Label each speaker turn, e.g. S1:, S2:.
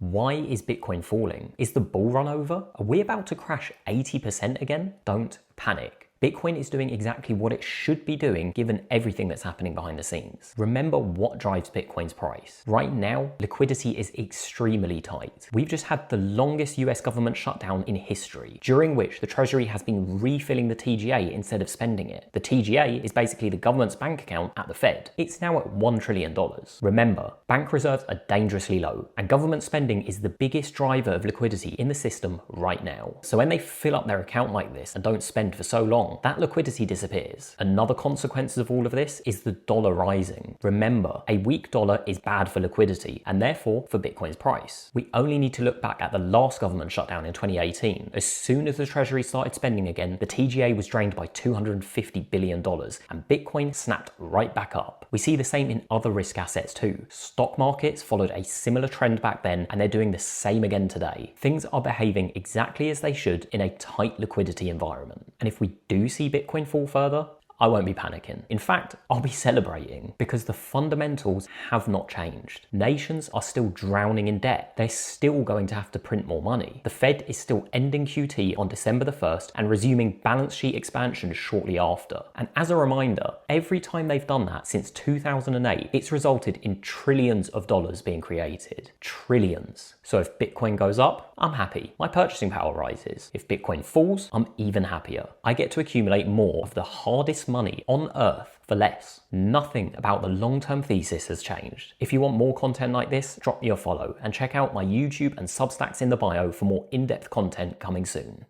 S1: Why is Bitcoin falling? Is the bull run over? Are we about to crash 80% again? Don't panic. Bitcoin is doing exactly what it should be doing given everything that's happening behind the scenes. Remember what drives Bitcoin's price. Right now, liquidity is extremely tight. We've just had the longest US government shutdown in history, during which the Treasury has been refilling the TGA instead of spending it. The TGA is basically the government's bank account at the Fed. It's now at $1 trillion. Remember, bank reserves are dangerously low, and government spending is the biggest driver of liquidity in the system right now. So when they fill up their account like this and don't spend for so long, that liquidity disappears. Another consequence of all of this is the dollar rising. Remember, a weak dollar is bad for liquidity and therefore for Bitcoin's price. We only need to look back at the last government shutdown in 2018. As soon as the Treasury started spending again, the TGA was drained by $250 billion and Bitcoin snapped right back up. We see the same in other risk assets too. Stock markets followed a similar trend back then and they're doing the same again today. Things are behaving exactly as they should in a tight liquidity environment. And if we do see Bitcoin fall further, I won't be panicking. In fact, I'll be celebrating because the fundamentals have not changed. Nations are still drowning in debt. They're still going to have to print more money. The Fed is still ending QT on December the 1st and resuming balance sheet expansion shortly after. And as a reminder, every time they've done that since 2008, it's resulted in trillions of dollars being created. Trillions. So if Bitcoin goes up, I'm happy. My purchasing power rises. If Bitcoin falls, I'm even happier. I get to accumulate more of the hardest money on earth for less. Nothing about the long-term thesis has changed. If you want more content like this, drop me a follow and check out my YouTube and Substacks in the bio for more in-depth content coming soon.